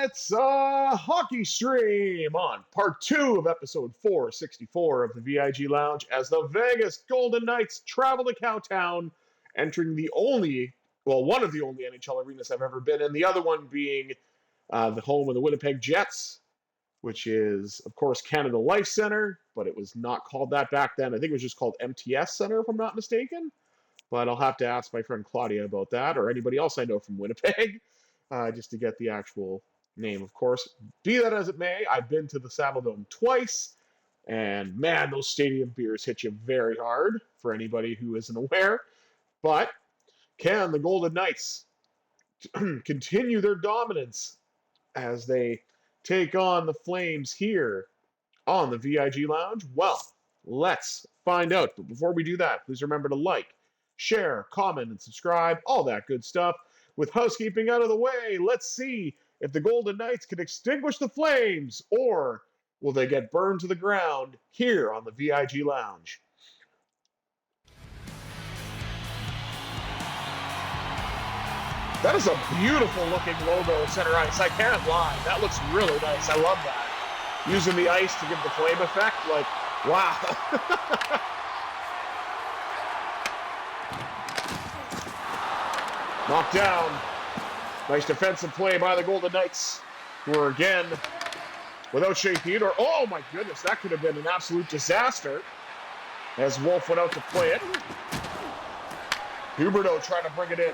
It's a hockey stream on part 2 of episode 464 of the VIG Lounge as the Vegas Golden Knights travel to Cowtown, entering one of the only NHL arenas I've ever been in, the other one being the home of the Winnipeg Jets, which is, of course, Canada Life Center, but it was not called that back then. I think it was just called MTS Center, if I'm not mistaken. But I'll have to ask my friend Claudia about that, or anybody else I know from Winnipeg, just to get the actual name, of course. Be that as it may, I've been to the Saddledome twice, and man, those stadium beers hit you very hard, for anybody who isn't aware. But can the Golden Knights continue their dominance as they take on the Flames here on the VIG Lounge? Well, let's find out. But before we do that, please remember to like, share, comment, and subscribe, all that good stuff. With housekeeping out of the way, let's see if the Golden Knights can extinguish the flames, or will they get burned to the ground here on the VIG Lounge? That is a beautiful looking logo in center ice. I can't lie. That looks really nice. I love that. Using the ice to give the flame effect, like, wow. Knocked down. Nice defensive play by the Golden Knights, who are again without Shea Theodore. Oh my goodness, that could have been an absolute disaster as Wolf went out to play it. Huberdeau trying to bring it in.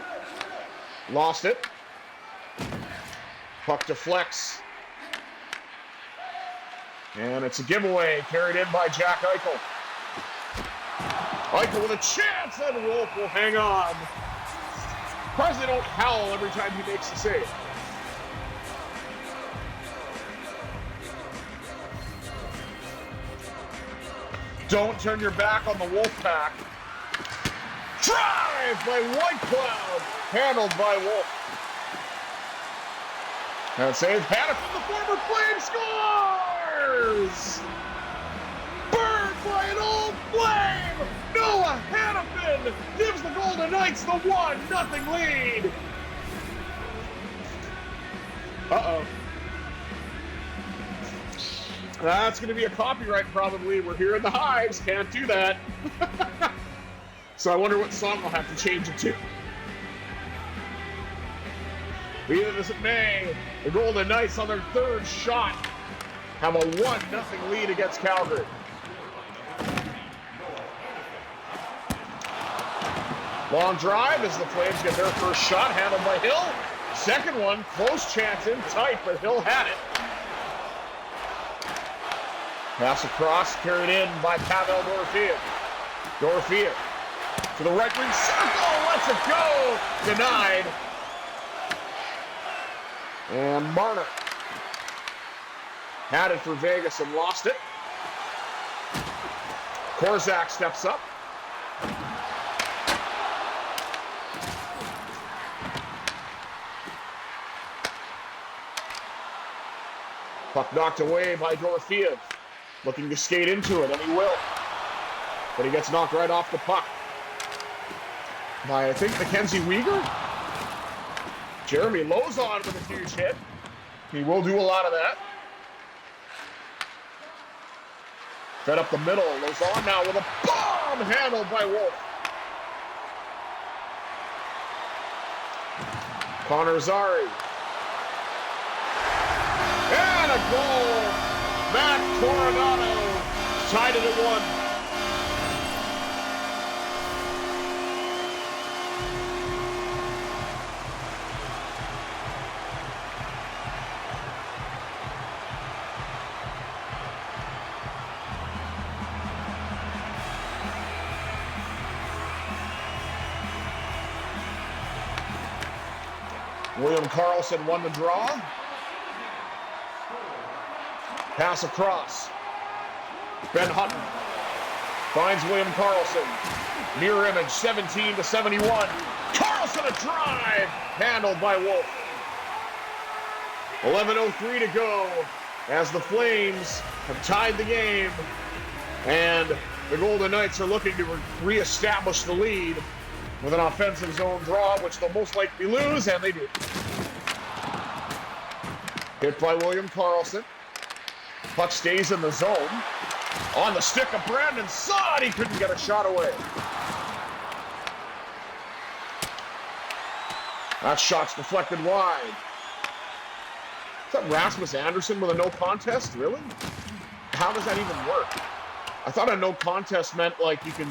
Lost it. Puck deflects. And it's a giveaway carried in by Jack Eichel. Eichel with a chance, and Wolf will hang on. Surprised they don't howl every time he makes a save. Don't turn your back on the Wolfpack. Drive by Whitecloud, handled by Wolf. And save Hannafin, the former Flame, scores! Burned by an old Flame! Noah Hannafin gives the Golden Knights the 1-0 lead. Uh-oh. That's going to be a copyright probably. We're here in the Hives. Can't do that. So I wonder what song I'll have to change it to. Be that as it may, the Golden Knights on their third shot have a 1-0 lead against Calgary. Long drive as the Flames get their first shot, handled by Hill. Second one, close chance in tight, but Hill had it. Pass across, carried in by Pavel Dorofeev. Dorofeev to the right wing circle, lets it go, denied. And Marner had it for Vegas and lost it. Korczak steps up. Puck knocked away by Dorofeev. Looking to skate into it, and he will. But he gets knocked right off the puck by, I think, Mackenzie Weegar. Jeremy Lauzon with a huge hit. He will do a lot of that. Fed up the middle. Lauzon now with a bomb handled by Wolf. Connor Zary. And a goal. Matt Coronado tied it at 1. William Karlsson won the draw. Pass across. Ben Hutton finds William Karlsson. Mirror image, 17-71. Karlsson a drive, handled by Wolf. 11:03 to go as the Flames have tied the game, and the Golden Knights are looking to reestablish the lead with an offensive zone draw, which they'll most likely lose, and they do. Hit by William Karlsson. Puck stays in the zone. On the stick of Brandon Saad, he couldn't get a shot away. That shot's deflected wide. Is that Rasmus Anderson with a no contest? Really? How does that even work? I thought a no contest meant like you can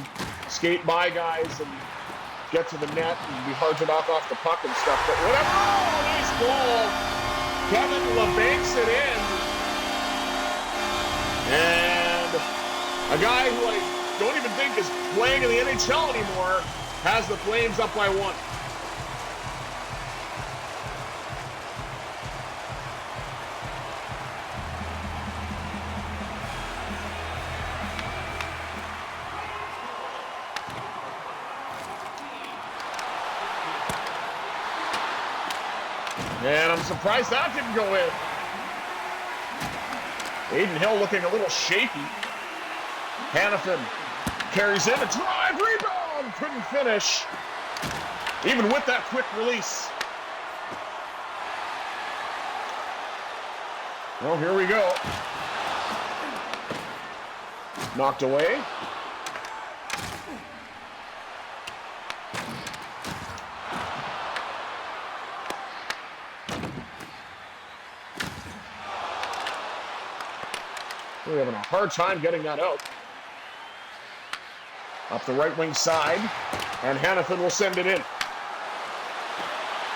skate by guys and get to the net and be hard to knock off the puck and stuff, but whatever. Oh, nice goal. Kevin LeBancs it in. And a guy who I don't even think is playing in the NHL anymore has the Flames up by 1. And I'm surprised that didn't go in. Aiden Hill looking a little shaky. Hanifin carries in a drive, rebound, couldn't finish. Even with that quick release. Well, here we go. Knocked away. We're having a hard time getting that out. Up the right wing side, and Hanifin will send it in.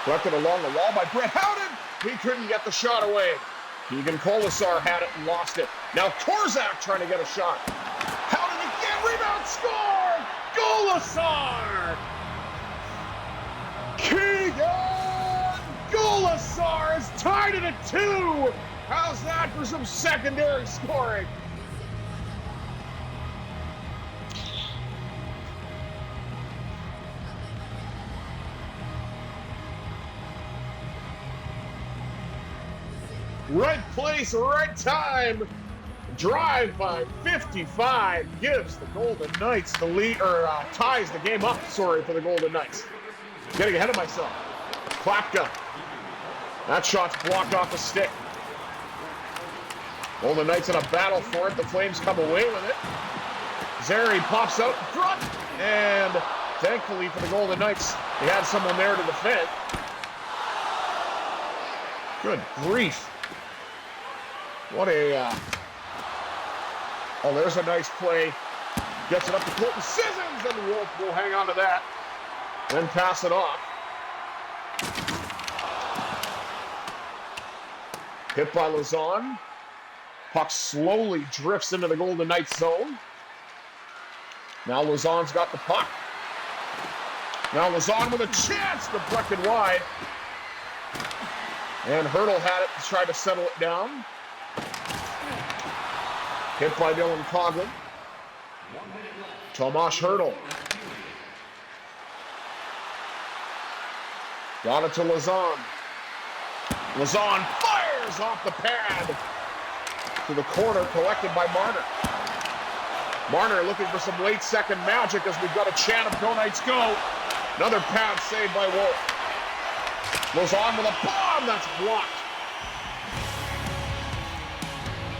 Collected along the wall by Brett Howden. He couldn't get the shot away. Keegan Colasar had it and lost it. Now Korzak trying to get a shot. Howden again, rebound, score! Colasar! Keegan Colasar has tied it at 2. How's that for some secondary scoring? Right place, right time. Drive by 55 gives the Golden Knights the lead, or ties the game up, for the Golden Knights. Getting ahead of myself. Klapka. That shot's blocked off the stick. Golden Knights in a battle for it. The Flames come away with it. Zary pops out in front. And thankfully for the Golden Knights, they had someone there to defend. Good grief. What a... Oh, there's a nice play. Gets it up to Colton Sissons, and Wolf will hang on to that. Then pass it off. Hit by Lauzon. Puck slowly drifts into the Golden Knights zone. Now Lauzon's got the puck. Now Lauzon with a chance, deflected wide. And Hertl had it to try to settle it down. Hit by Dylan Coghlan. Tomas Hertl. Got it to Lauzon. Lauzon fires off the pad to the corner, collected by Marner. Marner looking for some late second magic as we've got a chant of Go Knights Go. Another pad saved by Wolf. Lauzon with a bomb that's blocked.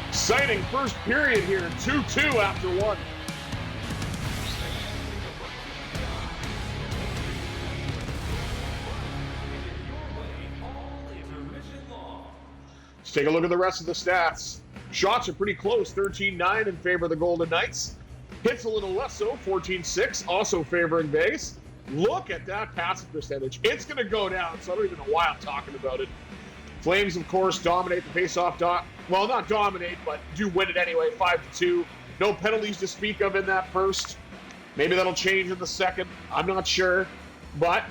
Exciting first period here, 2-2 after 1. Let's take a look at the rest of the stats. Shots are pretty close, 13-9 in favor of the Golden Knights. Hits a little less so, 14-6, also favoring Vegas. Look at that passing percentage. It's going to go down, so I don't even know why I'm talking about it. Flames, of course, dominate the face-off well, not dominate, but do win it anyway, 5-2. No penalties to speak of in that first. Maybe that'll change in the second. I'm not sure. But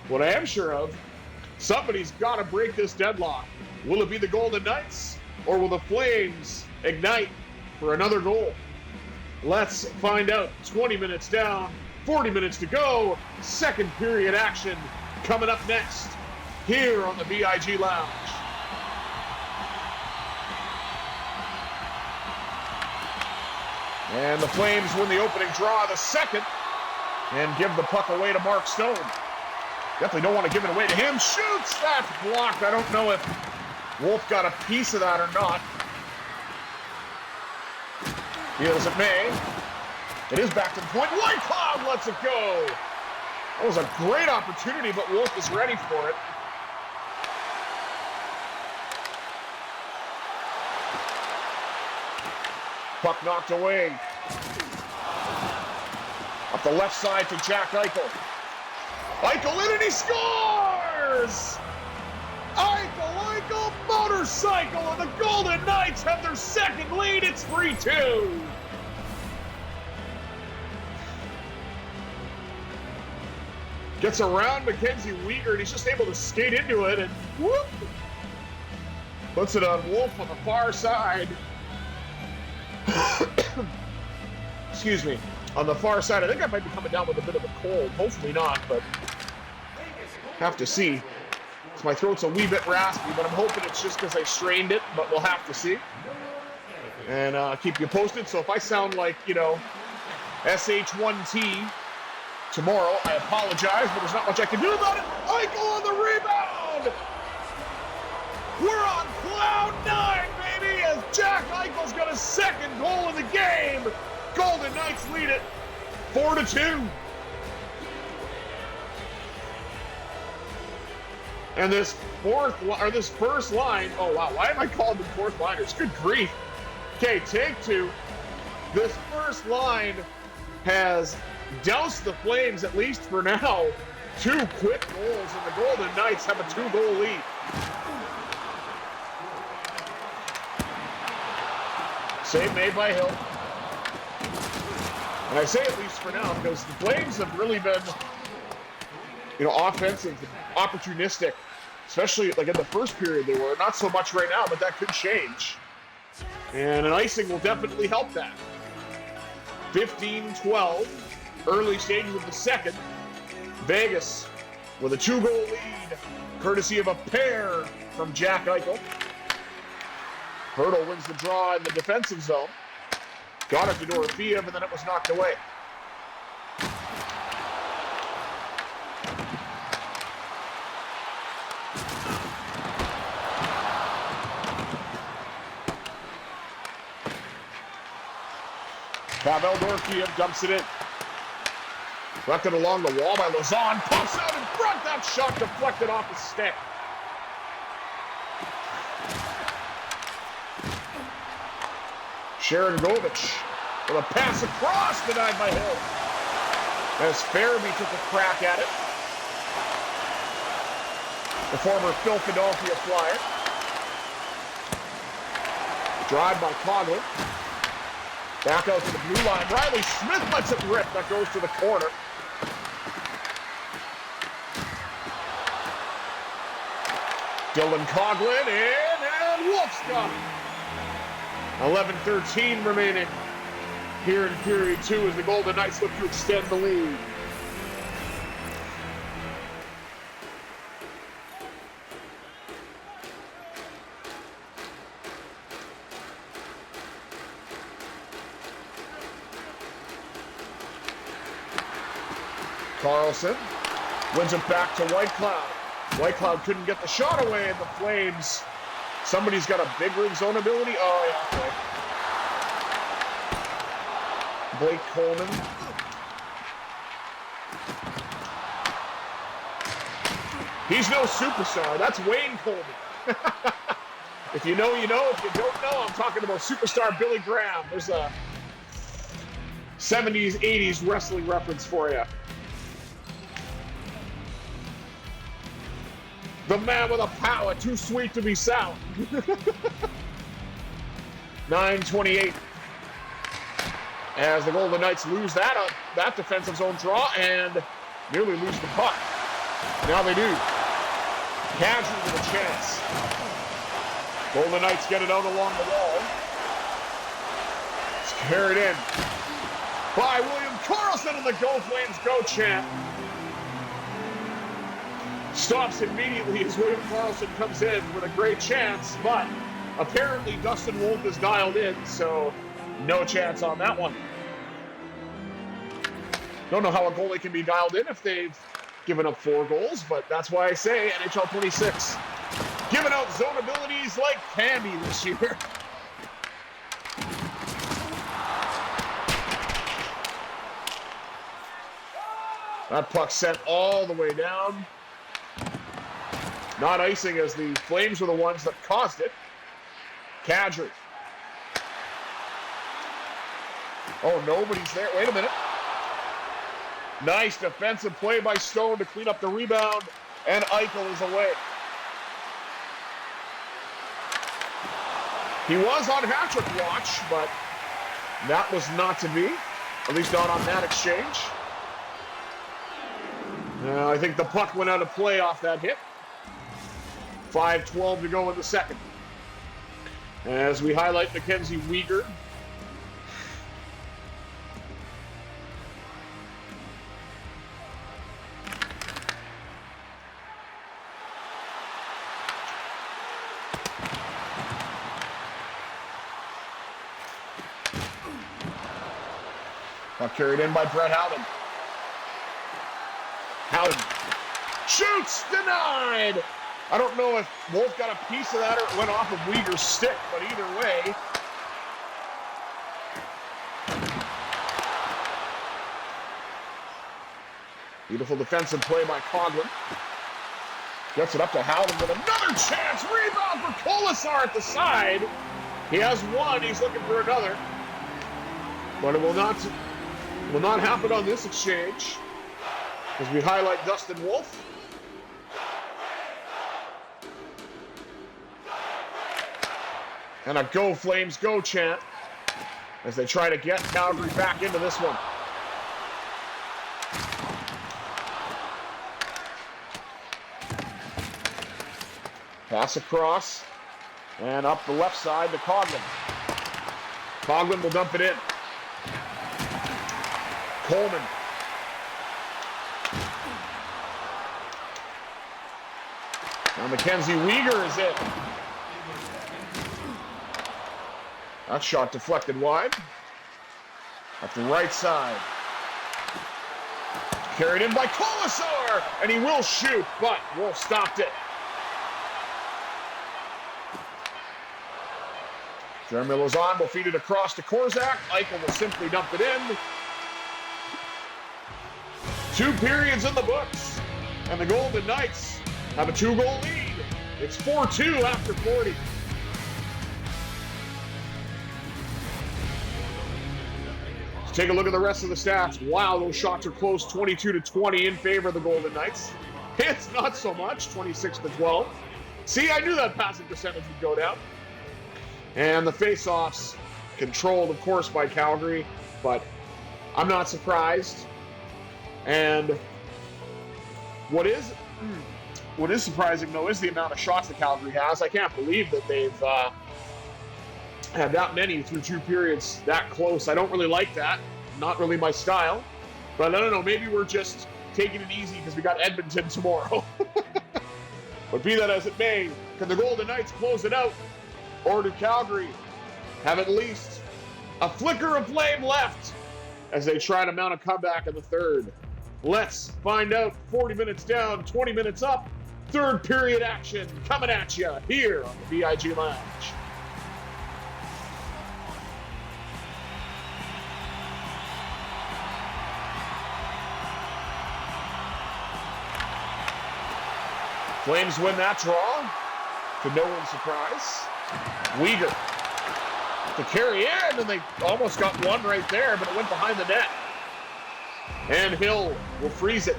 what I am sure of, somebody's got to break this deadlock. Will it be the Golden Knights, or will the Flames ignite for another goal? Let's find out. 20 minutes down, 40 minutes to go. Second period action coming up next here on the VIG Lounge. And the Flames win the opening draw, the second, and give the puck away to Mark Stone. Definitely don't want to give it away to him. Shoots, that's blocked. I don't know if Wolf got a piece of that or not. He as it may. It is back to the point. White Cloud lets it go. That was a great opportunity, but Wolf is ready for it. Puck knocked away. Up the left side to Jack Eichel. Eichel in and he scores! Eichel motorcycle, and the Golden Knights have their second lead. It's 3-2. Gets around Mackenzie Weegar, and he's just able to skate into it, and whoop! Puts it on Wolf on the far side. Excuse me. On the far side, I think I might be coming down with a bit of a cold. Hopefully not, but have to see. So my throat's a wee bit raspy, but I'm hoping it's just because I strained it, but we'll have to see. And keep you posted. So if I sound like, SH1T tomorrow, I apologize, but there's not much I can do about it. Eichel on the rebound! We're on cloud nine, baby, as Jack Eichel's got his second goal of the game. Golden Knights lead it 4-2. And this first line, oh wow, why am I calling them fourth liners? Good grief. Okay, take two. This first line has doused the Flames, at least for now. 2 quick goals, and the Golden Knights have a 2-goal lead. Save made by Hill. And I say at least for now because the Flames have really been, offensive, opportunistic, especially like in the first period they were. Not so much right now, but that could change. And an icing will definitely help that. 15-12, early stages of the second. Vegas with a 2-goal lead, courtesy of a pair from Jack Eichel. Hurdle wins the draw in the defensive zone. Got it to Dorofeev, and then it was knocked away. Pavel Dorofeev dumps it in. Left it along the wall by Lazan. Pumps out in front. That shot deflected off the stick. Sharon Govich with a pass across, denied by Hill. As Farabee took a crack at it. The former Philadelphia Flyer. Drive by Coughlin. Back out to the blue line. Riley Smith lets it rip. That goes to the corner. Dylan Coughlin in, and Wolf's got it. 11-13 remaining here in period 2 as the Golden Knights look to extend the lead. Carlson wins it back to White Cloud. White Cloud couldn't get the shot away, and the Flames. Somebody's got a big rig zone ability. Oh, yeah, okay. Blake Coleman. He's no superstar. That's Wayne Coleman. If you know, you know. If you don't know, I'm talking about superstar Billy Graham. There's a 70s, 80s wrestling reference for you. The man with a power, too sweet to be sound. 9:28. As the Golden Knights lose that defensive zone draw and nearly lose the puck. Now they do. Kadri with a chance. Golden Knights get it out along the wall. It's carried in by William Karlsson, and the Go Flames Go chant stops immediately as William Karlsson comes in with a great chance, but apparently Dustin Wolf is dialed in, so no chance on that one. Don't know how a goalie can be dialed in if they've given up 4 goals, but that's why I say NHL 26. giving out zone abilities like candy this year. That puck sent all the way down. Not icing, as the Flames were the ones that caused it. Kadri. Oh, nobody's there. Wait a minute. Nice defensive play by Stone to clean up the rebound, and Eichel is away. He was on hat-trick watch, but that was not to be, at least not on that exchange. I think the puck went out of play off that hit. 5:12 to go in the second. As we highlight Mackenzie Weegar. Puck carried in by Brett Howden. Howden shoots, denied. I don't know if Wolf got a piece of that or it went off of Weegar's stick, but either way. Beautiful defensive play by Coghlan. Gets it up to Howden with another chance. Rebound for Kolasar at the side. He has one. He's looking for another. But it will not happen on this exchange. As we highlight Dustin Wolf. And a Go Flames Go chant as they try to get Calgary back into this one. Pass across and up the left side to Coghlan. Coghlan will dump it in. Coleman. Now Mackenzie Weegar is in. That shot deflected wide. Up the right side. Carried in by Kolasar, and he will shoot, but Wolf stopped it. Jeremy Lauzon will feed it across to Korczak. Eichel will simply dump it in. 2 periods in the books, and the Golden Knights have a 2-goal lead. It's 4-2 after 40. Let's take a look at the rest of the stats. Wow, those shots are close, 22-20 in favor of the Golden Knights. It's not so much, 26-12. See, I knew that passing percentage would go down. And the face-offs controlled, of course, by Calgary, but I'm not surprised. And what is surprising, though, is the amount of shots that Calgary has. I can't believe that they've had that many through 2 periods that close. I don't really like that. Not really my style. But I don't know, maybe we're just taking it easy because we got Edmonton tomorrow. But be that as it may, can the Golden Knights close it out? Or do Calgary have at least a flicker of flame left as they try to mount a comeback in the third? Let's find out. 40 minutes down, 20 minutes up. Third period action coming at you here on the VIG Lounge. Flames win that draw, to no one's surprise. Weegar to carry in, and they almost got one right there, but it went behind the net. And Hill will freeze it.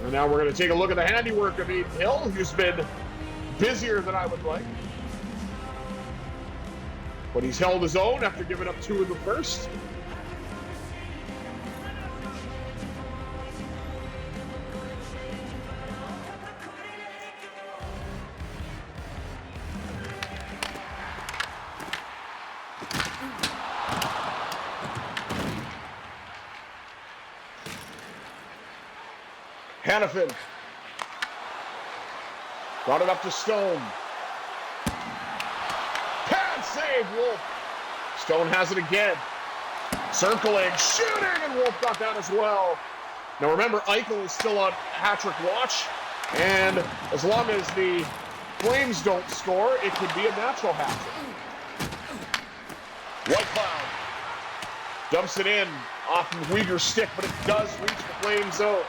And now we're going to take a look at the handiwork of Aiden Hill, who's been busier than I would like. But he's held his own after giving up 2 in the first. Hanifin got it up to Stone. Pad save, Wolf. Stone has it again. Circling, shooting, and Wolf got that as well. Now remember, Eichel is still on hat-trick watch, and as long as the Flames don't score, it could be a natural hat-trick. White Cloud dumps it in off of Uyghur's stick, but it does reach the Flames zone.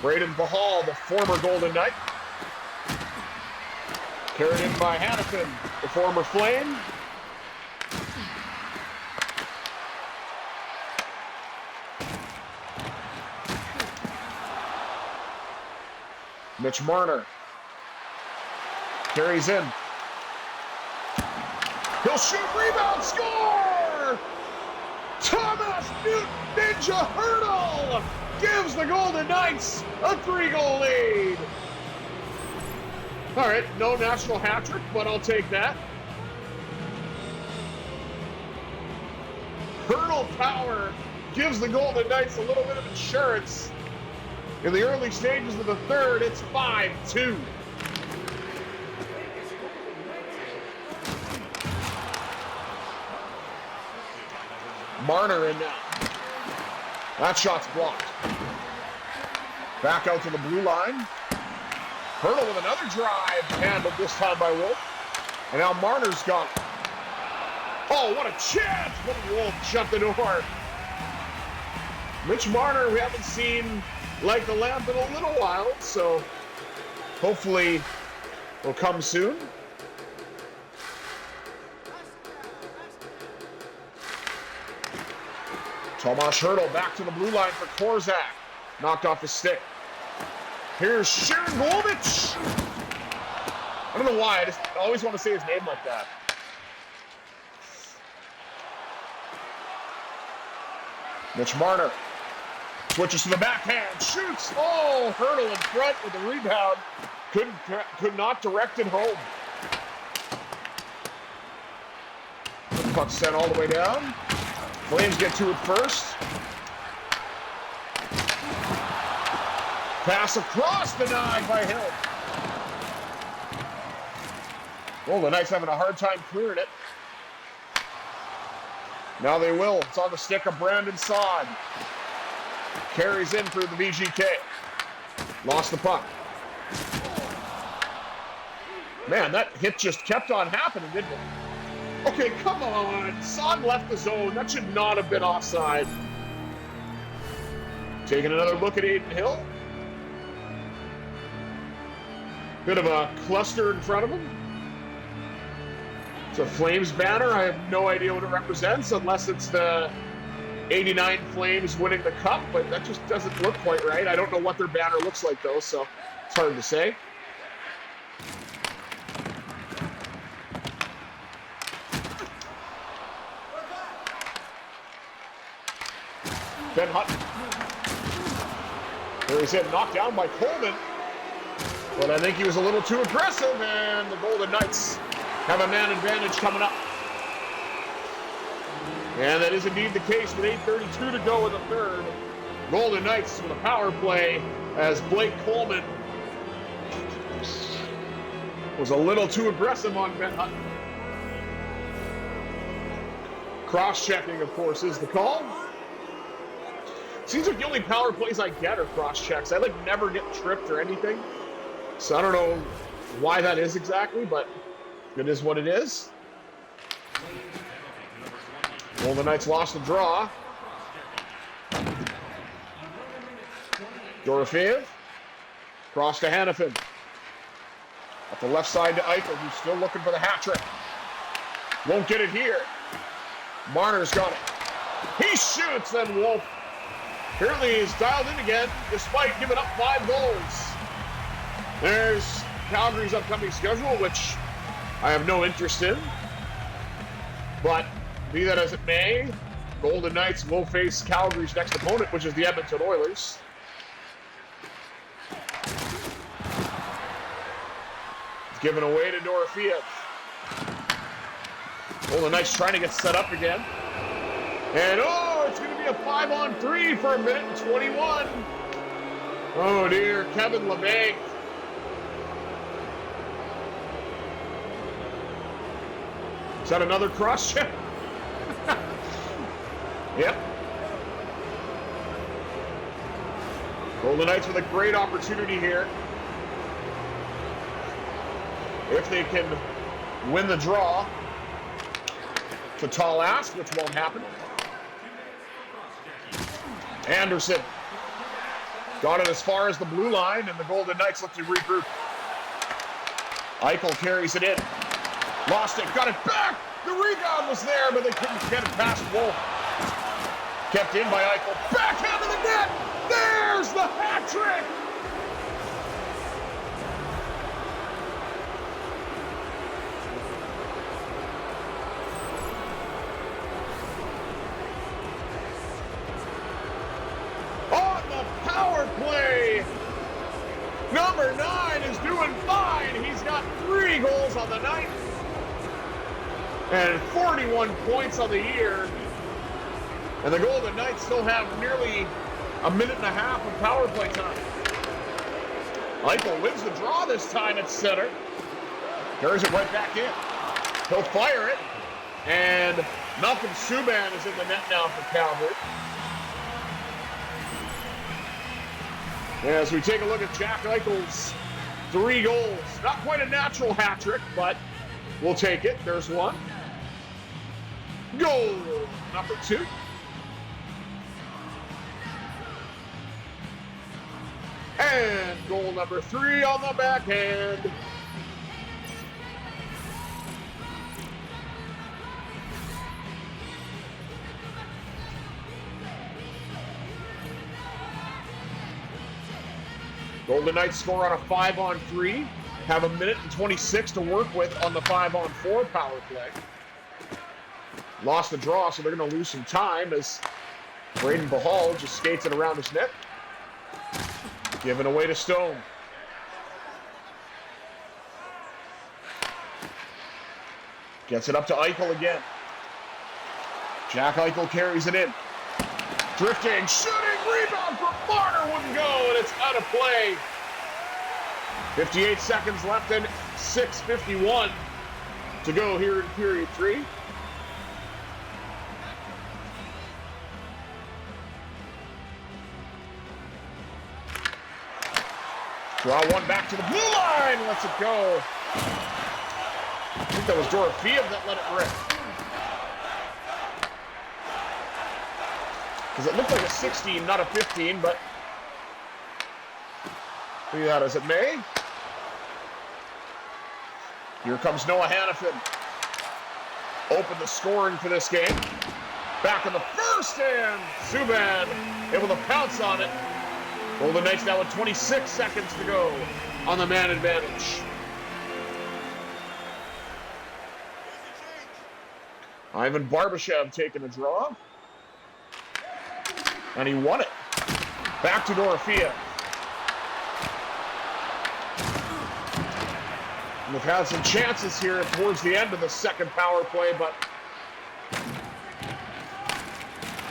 Braden Bahal, the former Golden Knight. Carried in by Hannafin, the former Flame. Mitch Marner carries in. He'll shoot, rebound, score! Thomas Newton Ninja Hurdle gives the Golden Knights a 3-goal lead. All right, no national hat trick, but I'll take that. Hurdle power gives the Golden Knights a little bit of insurance. In the early stages of the third, it's 5-2. Marner in now. That shot's blocked. Back out to the blue line. Hurdle with another drive, handled this time by Wolf. And now Marner's got it. Oh, what a chance! What a Wolf shut the door. Mitch Marner, we haven't seen like the lamp in a little while, so hopefully will come soon. Tomas Hurdle back to the blue line for Korzak. Knocked off his stick. Here's Sharangovich. I don't know why, I just always want to say his name like that. Mitch Marner switches to the backhand, shoots. Oh, Hurdle in front with the rebound. Could not direct it home. The puck sent all the way down. Flames get to it first. Pass across, denied by Hill. Well, the Knights having a hard time clearing it. Now they will. It's on the stick of Brandon Saad. Carries in through the VGK. Lost the puck. Man, that hit just kept on happening, didn't it? Okay, come on. Saad left the zone. That should not have been offside. Taking another look at Aiden Hill. Bit of a cluster in front of him. It's a Flames banner. I have no idea what it represents unless it's the 89 Flames winning the cup, but that just doesn't look quite right. I don't know what their banner looks like, though, so it's hard to say. Ben Hutton. There he's hit, knocked down by Coleman. But I think he was a little too aggressive, and the Golden Knights have a man advantage coming up. And that is indeed the case with 8:32 to go in the third. Golden Knights with a power play as Blake Coleman was a little too aggressive on Ben Hutton. Cross-checking, of course, is the call. Seems like the only power plays I get are cross-checks. I never get tripped or anything. So I don't know why that is exactly, but it is what it is. Well, the Knights lost the draw. Dorofeev. Cross to Hannafin. At the left side to Eichel, who's still looking for the hat trick. Won't get it here. Marner's got it. He shoots, then Wolf apparently is dialed in again, despite giving up 5 goals. There's Calgary's upcoming schedule, which I have no interest in. But be that as it may, Golden Knights will face Calgary's next opponent, which is the Edmonton Oilers. It's given away to Dorofeev. Golden Knights trying to get set up again. And it's going to be a 5-on-3 for 1:21. Oh dear, Kevin Labanc. Is that another cross-check? Yep. Golden Knights with a great opportunity here. If they can win the draw. It's a tall ask, which won't happen. Anderson got it as far as the blue line, and the Golden Knights look to regroup. Eichel carries it in. Lost it, got it back! The rebound was there, but they couldn't get it past Wolf. Kept in by Eichel. Backhand to the net! There's the hat trick! On the power play! Number 9 is doing fine. He's got 3 goals on the night. And 41 points on the year. And the Golden Knights still have nearly a minute and a half of power play time. Eichel wins the draw this time at center. Carries it right back in. He'll fire it. And Malcolm Subban is in the net now for Calgary. As we take a look at Jack Eichel's 3 goals. Not quite a natural hat trick, but we'll take it. There's one. Goal number 2. And goal number 3 on the backhand. Golden Knights score on a 5-on-3. Have a minute and 26 to work with on the 5-on-4 power play. Lost the draw, so they're going to lose some time as Braden Bahal just skates it around his net. Given away to Stone. Gets it up to Eichel again. Jack Eichel carries it in. Drifting, shooting, rebound for Marner, wouldn't go, and it's out of play. 58 seconds left and 6:51 to go here in period 3. Draw one back to the blue line, lets it go. I think that was Dorofeev that let it rip. Because it looked like a 16, not a 15, but be that as it may. Here comes Noah Hannafin. Open the scoring for this game. Back in the first, and Subban able to pounce on it. Golden Knights now with 26 seconds to go on the man advantage. Ivan Barbashev taking a draw. And he won it. Back to Dorofeev. They've had some chances here towards the end of the second power play, but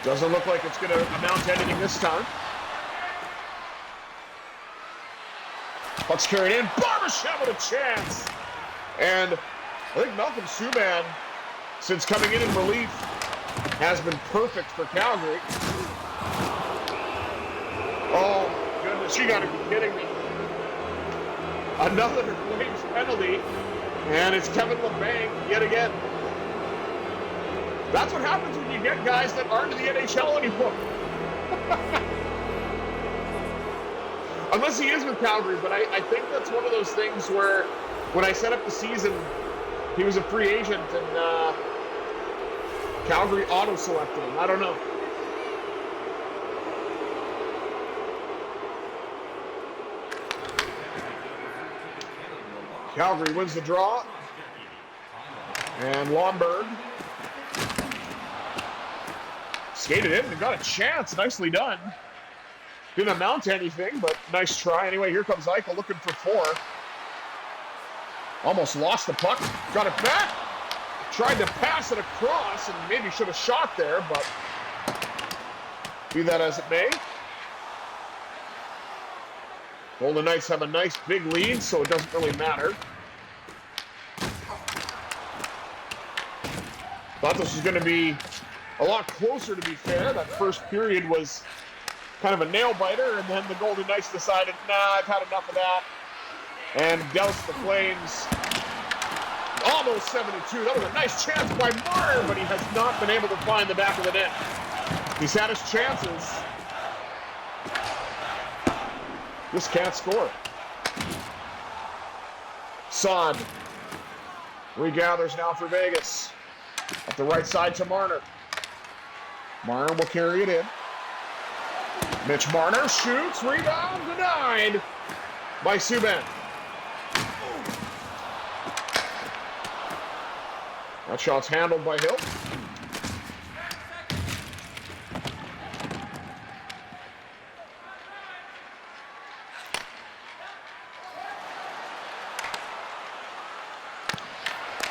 doesn't look like it's going to amount to anything this time. Puck's carried in. Barbashev with a chance. And I think Malcolm Subban, since coming in relief, has been perfect for Calgary. Oh, goodness, you got to be kidding me. Another Flames penalty, and it's Kevin Labanc yet again. That's what happens when you get guys that aren't in the NHL anymore. Unless he is with Calgary, but I think that's one of those things where when I set up the season, he was a free agent, and Calgary auto-selected him. I don't know. Calgary wins the draw. And Lomberg skated in and got a chance. Nicely done. Didn't amount to anything, but nice try. Anyway, here comes Eichel looking for 4. Almost lost the puck. Got it back. Tried to pass it across and maybe should have shot there, but be that as it may. Golden Knights have a nice big lead, so it doesn't really matter. Thought this was going to be a lot closer, to be fair. That first period was kind of a nail-biter, and then the Golden Knights decided, nah, I've had enough of that, and doused the Flames. Almost 7-2. That was a nice chance by Marner, but he has not been able to find the back of the net. He's had his chances. Just can't score. Saad regathers now for Vegas. At the right side to Marner. Marner will carry it in. Mitch Marner shoots, rebound, denied by Subban. That shot's handled by Hill.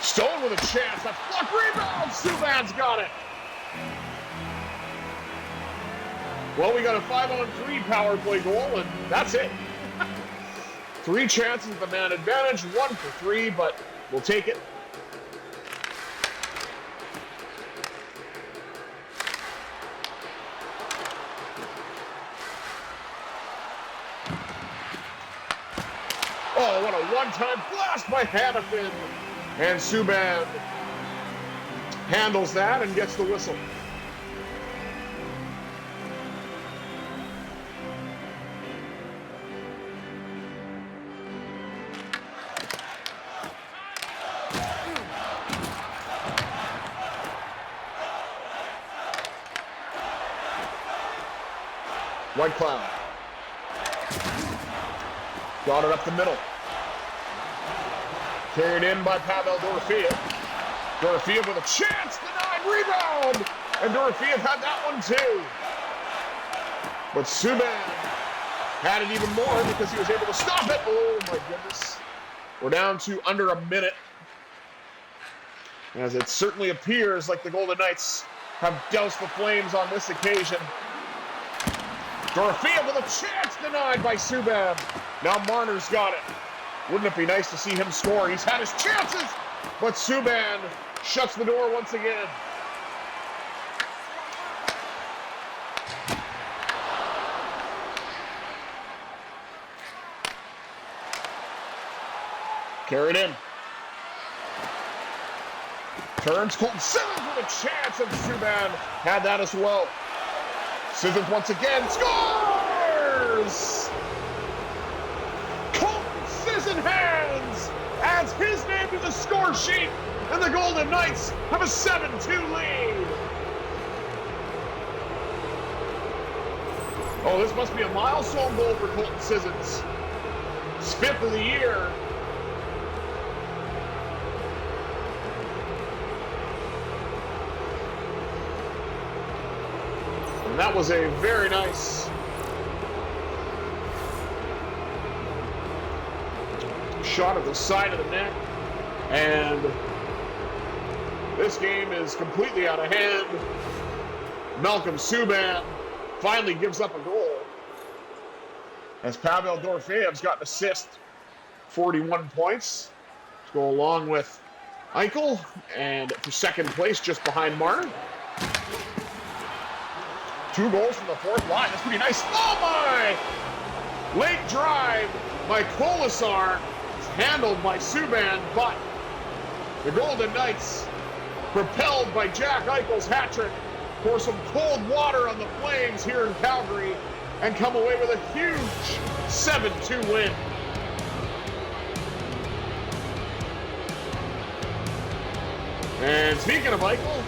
Stone with a chance. That block rebound. Subban's got it. Well, we got a 5-on-3 power play goal, and that's it. 3 chances at the man advantage, 1 for 3, but we'll take it. Oh, what a one-time blast by Hanifin. And Subban handles that and gets the whistle. White Cloud. Got it up the middle. Carried in by Pavel Dorofeev. Dorofeev with a chance, denied, rebound! And Dorofeev had that one too. But Subban had it even more because he was able to stop it. Oh my goodness. We're down to under a minute. As it certainly appears like the Golden Knights have doused the Flames on this occasion. Dorofeev with a chance, denied by Subban. Now Marner's got it. Wouldn't it be nice to see him score? He's had his chances, but Subban shuts the door once again. Carried in. Turns, Colton Sissons with a chance, and Subban had that as well. Sissons once again scores! In hands, adds his name to the score sheet, and the Golden Knights have a 7-2 lead. Oh, this must be a milestone goal for Colton Sissons. His 5th of the year. And that was a very nice shot at the side of the net, and this game is completely out of hand. Malcolm Subban finally gives up a goal as Pavel Dorofeev's got an assist, 41 points to go along with Eichel, and for second place just behind Marner. 2 goals from the fourth line. That's pretty nice. Oh my! Late drive by Kolasar. Handled by Subban, but the Golden Knights, propelled by Jack Eichel's hat trick, pour some cold water on the Flames here in Calgary and come away with a huge 7-2 win. And speaking of Eichel,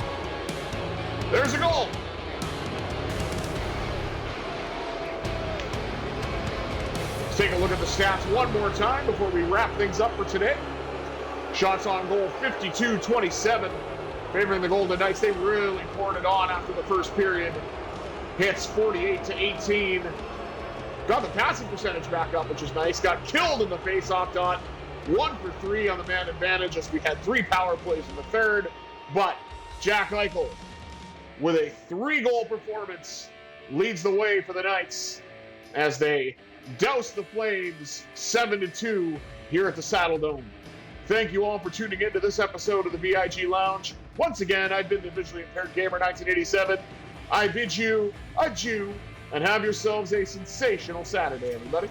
there's a goal. Take a look at the stats one more time before we wrap things up for today. Shots on goal 52-27, favoring the Golden Knights. They really poured it on after the first period. Hits 48-18. Got the passing percentage back up, which is nice. Got killed in the face-off dot. 1 for 3 on the man advantage as we had 3 power plays in the third. But Jack Eichel, with a 3-goal performance, leads the way for the Knights as they douse the Flames 7-2 here at the Saddle Dome. Thank you all for tuning in to this episode of the VIG Lounge. Once again, I've been the Visually Impaired Gamer 1987. I bid you adieu and have yourselves a sensational Saturday, everybody.